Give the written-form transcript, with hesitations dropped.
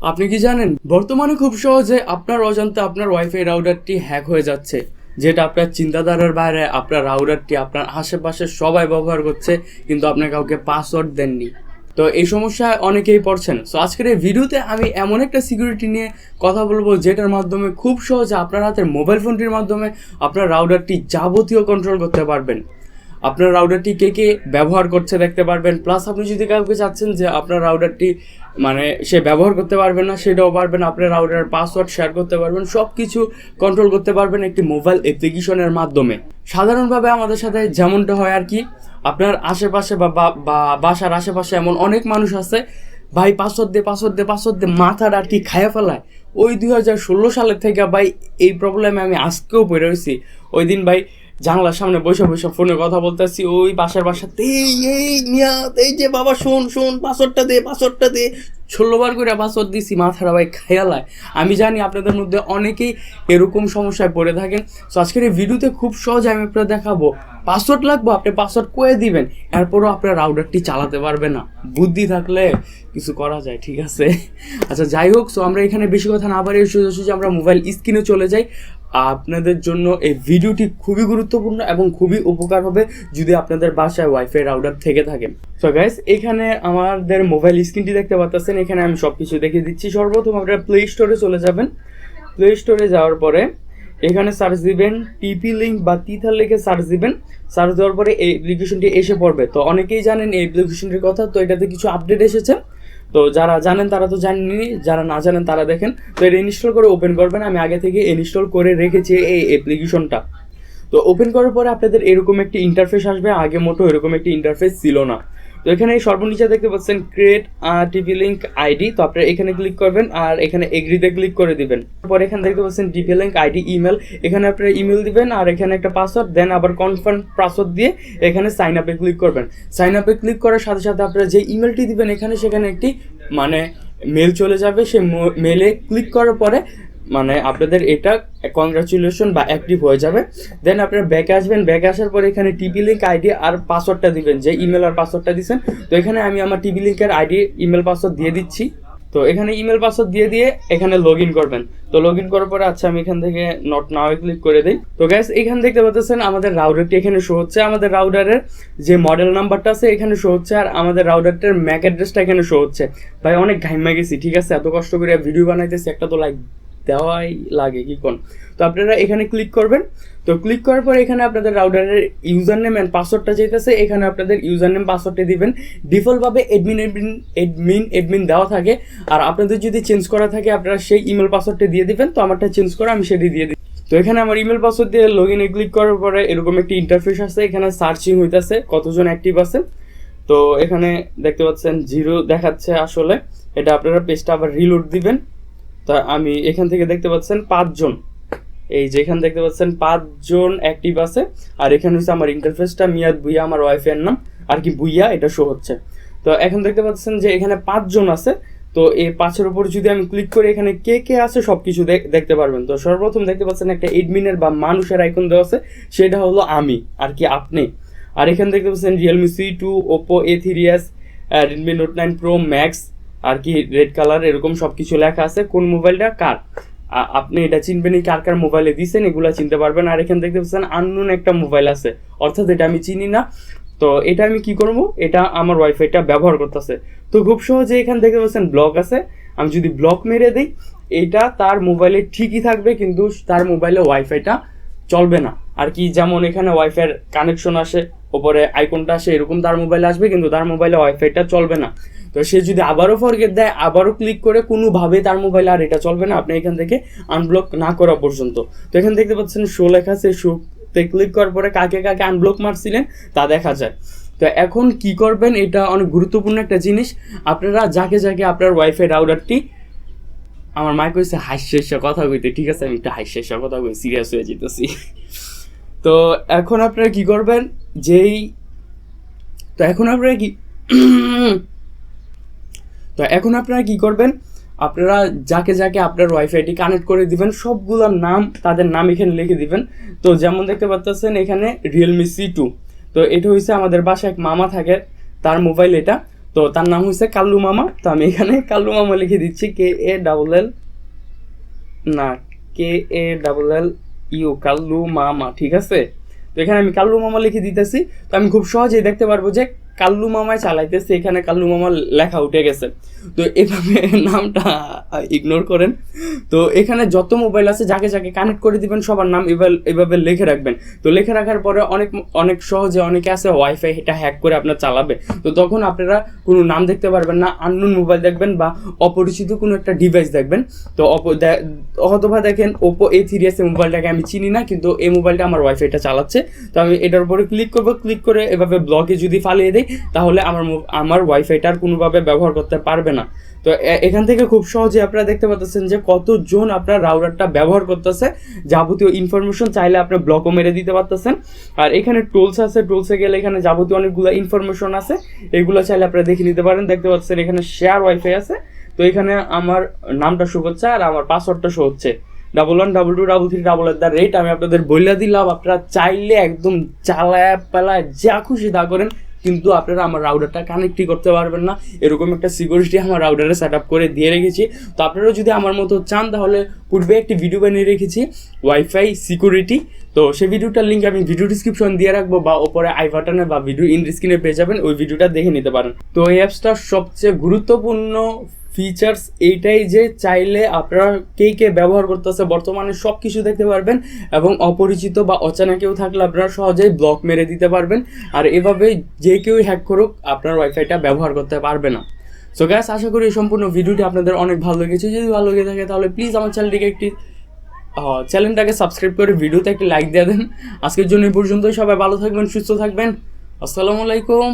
আপনি কি জানেন বর্তমানে খুব সহজে আপনার অজান্তে আপনার ওয়াইফাই রাউটারটি হ্যাক হয়ে যাচ্ছে, যেটা আপনার চিন্তাধারার বাইরে। আপনার রাউটারটি আপনার আশেপাশে সবাই ব্যবহার করছে, কিন্তু আপনি কাউকে পাসওয়ার্ড দেননি। তো এই সমস্যায় অনেকেই পড়ছেন। সো আজকের এই ভিডিওতে আমি এমন একটা সিকিউরিটি নিয়ে কথা বলবো, যেটার মাধ্যমে খুব সহজে আপনার হাতের মোবাইল ফোনটির মাধ্যমে আপনার রাউটারটি যাবতীয় কন্ট্রোল করতে পারবেন। আপনার রাউটারটি কে কে ব্যবহার করছে দেখতে পারবেন। প্লাস আপনি যদি কাউকে চাচ্ছেন যে আপনার রাউটারটি সে ব্যবহার করতে পারবেন না, সেটাও পারবেন। আপনার রাউটারের পাসওয়ার্ড শেয়ার করতে পারবেন, সব কিছু কন্ট্রোল করতে পারবেন একটি মোবাইল অ্যাপ্লিকেশনের মাধ্যমে। সাধারণভাবে আমাদের সাথে যেমনটা হয় আর কি, আপনার আশেপাশে বা বাসার আশেপাশে এমন অনেক মানুষ আছে, ভাই পাসওয়ার্ড দে মাথাটা আর কি খাইয়া ফেলায়। ওই 2016 সালের থেকে ভাই এই প্রবলেমে আমি আজকেও পড়ে রয়েছি। ওই দিন ভাই জানলার সামনে বসে ফোনে কথা বলতেছি, ওই বাসাতে এই যে বাবা শোন পাসওয়ার্ডটা দে 16 বার করে পাসওয়ার্ড দিছি, মাথাটা ভাই খেয়ালায়। আমি জানি আপনাদের মধ্যে অনেকেই এরকম সমস্যায় পড়ে থাকেন। সো আজকের এই ভিডিওতে খুব সহজে আমি আপনার দেখাবো পাসওয়ার্ড লাগবো, আপনি পাসওয়ার্ড করে দিবেন, এরপরও আপনার রাউটারটি চালাতে পারবে না। বুদ্ধি থাকলে কিছু করা যায়, ঠিক আছে? আচ্ছা যাই হোক, সো আমরা এখানে বেশি কথা না বাড়িয়ে সোজাসুজি আমরা মোবাইল স্ক্রিনে চলে যাই। আপনাদের জন্য এই ভিডিওটি খুবই গুরুত্বপূর্ণ এবং খুবই উপকার হবে যদি আপনাদের বাসায় ওয়াইফাই রাউটার থেকে থাকে। সো গাইস, এখানে আমাদের মোবাইল স্ক্রিনটি দেখতে পাচ্ছেন। এখানে আমি সব কিছু দেখিয়ে দিচ্ছি। সর্বপ্রথম আপনারা প্লে স্টোরে চলে যাবেন। প্লে স্টোরে যাওয়ার পরে এখানে সার্চ দিবেন TP-Link বা তিথার লিখে সার্চ দিবেন। সার্চ দেওয়ার পরে এই অ্যাপ্লিকেশনটি এসে পড়বে। তো অনেকেই জানেন এই অ্যাপ্লিকেশনটির কথা, তো এটাতে কিছু আপডেট এসেছে। তো যারা জানেন তারা তো জানেনই, যারা না জানেন তারা দেখেন। তো এটা ইনস্টল করে ওপেন করবেন। আমি আগে থেকে ইনস্টল করে রেখেছি এই অ্যাপ্লিকেশনটা। তো ওপেন করার পরে আপনাদের এরকম একটি ইন্টারফেস আসবে। আগে মোটো এরকম একটি ইন্টারফেস ছিল না। তো এখানে সর্বনিচে দেখতে পাচ্ছেন ক্রিয়েট TP-Link আইডি। তো আপনারা এখানে ক্লিক করবেন আর এখানে এগ্রিতে ক্লিক করে দিবেন। তারপর এখানে দেখতে পাচ্ছেন TP-Link আইডি ইমেল, এখানে আপনারা ইমেল দিবেন আর এখানে একটা পাসওয়ার্ড দেন, আবার কনফার্ম পাসওয়ার্ড দিয়ে এখানে সাইন আপে ক্লিক করবেন। সাইন আপে ক্লিক করার সাথে সাথে আপনারা যে ইমেলটি দিবেন সেখানে একটি মেল চলে যাবে। সেই মেলে ক্লিক করার পরে আপনাদের এটা কংগ্রাচুলেশন বা অ্যাক্টিভ হয়ে যাবে। দেন আপনারা ব্যাকে আসবেন। ব্যাকে আসার পরে এখানে TP-Link আইডি আর পাসওয়ার্ডটা দিবেন, যে ইমেল আর পাসওয়ার্ডটা দিচ্ছেন। তো এখানে আমি আমার TP-Link-এর আইডি ইমেল পাসওয়ার্ড দিয়ে দিচ্ছি। তো এখানে ইমেল পাসওয়ার্ড দিয়ে এখানে লগ ইন করবেন। তো লগ ইন করার পরে আচ্ছা আমি এখান থেকে নট নাও এ ক্লিক করে দিই। তো গ্যাস, এখানে দেখতে পাচ্ছেন আমাদের রাউটারটি এখানে শো হচ্ছে। আমাদের রাউটারের যে মডেল নাম্বারটা আছে এখানে শো হচ্ছে, আর আমাদের রাউটারটার ম্যাক অ্যাড্রেসটা এখানে শো হচ্ছে। ভাই অনেক ঘাইমা গেছি, ঠিক আছে? এত কষ্ট করে ভিডিও বানাইতেছি, একটা তো লাইক দেওয়াই লাগে, কি কোন? তো আপনারা এখানে ক্লিক করবেন। তো ক্লিক করার পর এখানে আপনাদের রাউটারের ইউজার নেম অ্যান্ড পাসওয়ার্ডটা যেতেছে, এখানে আপনাদের ইউজার নেম পাসওয়ার্ডটা দিবেন। ডিফল্টভাবে এডমিন দেওয়া থাকে, আর আপনাদের যদি চেঞ্জ করা থাকে আপনারা সেই ইমেল পাসওয়ার্ডটা দিয়ে দিবেন। তো আমারটা চেঞ্জ করা, আমি সেটি দিয়ে দিই। তো এখানে আমার ইমেল পাসওয়ার্ড দিয়ে লগ ইনে ক্লিক করার পরে এরকম একটি ইন্টারফেস আছে। এখানে সার্চিং হইতেছে কতজন অ্যাক্টিভ আছে। তো এখানে দেখতে পাচ্ছেন 0 দেখাচ্ছে। আসলে এটা আপনারা পেজটা আবার রিলোড দিবেন। তা আমি এখান থেকে দেখতে পাচ্ছেন 5 জন, এই যে এখানে দেখতে পাচ্ছেন 5 জন অ্যাক্টিভ আছে। আর এখানে হচ্ছে আমার ইন্টারফেসটা মিয়াদ ভুইয়া, আমার ওয়াইফাইয়ের নাম আর কি ভুইয়া, এটা শো হচ্ছে। তো এখন দেখতে পাচ্ছেন যে এখানে 5 জন আছে। তো এই 5-এর উপর যদি আমি ক্লিক করি এখানে কে কে আছে সব কিছু দেখতে পারবেন। তো সর্বপ্রথম দেখতে পাচ্ছেন একটা এডমিনের বা মানুষের আইকন দেওয়া আছে, সেটা হলো আমি আর কি আপনি। আর এখানে দেখতে পাচ্ছেন Realme C2, Oppo A3s, Redmi Note 9 Pro Max আর কি রেড কালার, এরকম সব কিছু লেখা আছে। কোন মোবাইলটা কার আপনি এটা চিনবেনই, কার মোবাইলে দিচ্ছেন এগুলো চিনতে পারবেন। আর এখানে দেখতে পাচ্ছেন আননোন একটা মোবাইল আছে, অর্থাৎ এটা আমি চিনি না। তো এটা আমি কি করবো, এটা আমার ওয়াইফাইটা ব্যবহার করতেছে। তো খুব সহজে এখানে দেখতে পাচ্ছেন ব্লক আছে। আমি যদি ব্লক মেরে দিই, এটা তার মোবাইলে ঠিকই থাকবে, কিন্তু তার মোবাইলে ওয়াইফাইটা চলবে না আর কি। যেমন এখানে ওয়াইফাইয়ের কানেকশন আসে, ওপরে আইকনটা আসে, এরকম তার মোবাইলে আসবে, কিন্তু তার মোবাইলে ওয়াইফাইটা চলবে না। তো সে যদি আবারও ফরগেট দেয়, আবারও ক্লিক করে, কোনোভাবে তার মোবাইলে আর এটা চলবে না আপনি এখান থেকে আনব্লক না করা পর্যন্ত। তো এখানে দেখতে পাচ্ছেন শো লেখা আছে, শোতে ক্লিক করার পরে কাকে আনব্লক মারছিলেন তা দেখা যায়। তো এখন কি করবেন, এটা অনেক গুরুত্বপূর্ণ একটা জিনিস। আপনারা যাকে আপনার ওয়াইফাই রাউটারটি, আমার মাইক হয়েছে হাস্যের কথা কইতে, ঠিক আছে? আমি একটা হাস্যের কথা কই, সিরিয়াস হয়ে যেতেছি। তো এখন আপনারা কি করবেন, আপনারা যাকে আপনার ওয়াইফাইটি কানেক্ট করে দিবেন সবগুলোর নাম, তাদের নাম এখানে লিখে দিবেন। তো যেমন দেখতে পাচ্ছেন এখানে Realme C2, তো এটা হচ্ছে আমাদের বাসায় এক মামা থাকে, তার মোবাইল এটা। তো তার নাম হচ্ছে কাল্লু মামা। তো আমি এখানে কাল্লু মামা লিখে দিচ্ছি, KALLU, কাল্লু মামা, ঠিক আছে। তো এখানে আমি কাল্লু মামা লিখে দিতেছি। তো আমি খুব সহজেই দেখতে পারবো যে কাল্লু মামায় চালাইতেছে, এখানে কাল্লু মামা লেখা উঠে গেছে। তো এভাবে নামটা ইগনোর করেন। তো এখানে যত মোবাইল আছে যাকে যাকে কানেক্ট করে দিবেন সবার নাম এভাবে লিখে রাখবেন। তো লিখে রাখার পরে অনেক সহজে অনেকে আছে ওয়াইফাই এটা হ্যাক করে আপনার চালাবে। তো তখন আপনারা কোনো নাম দেখতে পারবেন না, আননোন মোবাইল দেখবেন বা অপরিচিত কোনো একটা ডিভাইস দেখবেন। তো অথবা দেখেন ওপো A3s মোবাইলটাকে আমি চিনি না, কিন্তু এই মোবাইলটা আমার ওয়াইফাইটা চালাচ্ছে। তো আমি এটার উপরে ক্লিক করবো, ক্লিক করে এভাবে ব্লকে যদি ফালিয়ে দিই তাহলে আমার ওয়াইফাইটা আর কোনোভাবে ব্যবহার করতে পারবে না। তো এখান থেকে খুব সহজে আপনারা দেখতে পাচ্ছেন যে কতজন আপনার রাউটারটা ব্যবহার করতেছে। যাবতীয় ইনফরমেশন চাইলে আপনি ব্লকও মেরে দিতে পারতেছেন। আর এখানে টুলস আছে, টুলসে গেলে এখানে যাবতীয় অনেকগুলো ইনফরমেশন আছে, এগুলো চাইলে আপনারা দেখে নিতে পারেন। দেখতে পাচ্ছেন এখানে শেয়ার ওয়াইফাই আছে। তো এখানে আমার নামটা শো করছে আর আমার পাসওয়ার্ডটা শো হচ্ছে 11122333 আমি আপনাদের বইলা দিলাম। আপনারা চাইলে একদম চালায় পালায় যা খুশি তা করেন, কিন্তু আপনারা আমার রাউটারটা কানেক্টই করতে পারবেন না। এরকম একটা সিকিউরিটি আমার রাউটারে সেট আপ করে দিয়ে রেখেছি। তো আপনারাও যদি আমার মতো চান তাহলে পূর্বে একটি ভিডিও বানিয়ে রেখেছি ওয়াইফাই সিকিউরিটি। তো সেই ভিডিওটার লিঙ্ক আমি ভিডিও ডিসক্রিপশন দিয়ে রাখবো বা ওপরে আই বাটনে বা ভিডিও ইন স্ক্রিনে পেয়ে যাবেন, ওই ভিডিওটা দেখে নিতে পারেন। তো এই অ্যাপসটার সবচেয়ে গুরুত্বপূর্ণ ফিচার্স এইটাই যে চাইলে আপনারা কে ব্যবহার করতেছে বর্তমানে সব কিছু দেখতে পারবেন, এবং অপরিচিত বা অচেনা কেউ থাকলে আপনারা সহজেই ব্লক মেরে দিতে পারবেন। আর এভাবে যে কেউ হ্যাক করুক আপনার ওয়াইফাইটা ব্যবহার করতে পারবে না। সো গাইস, আশা করি এই সম্পূর্ণ ভিডিওটি আপনাদের অনেক ভালো লেগেছে। যদি ভালো লেগে থাকে তাহলে প্লিজ আমার চ্যানেলটাকে সাবস্ক্রাইব করে ভিডিওতে একটি লাইক দিয়ে দেন। আজকের জন্য এই পর্যন্তই। সবাই ভালো থাকবেন, সুস্থ থাকবেন। আসসালামু আলাইকুম।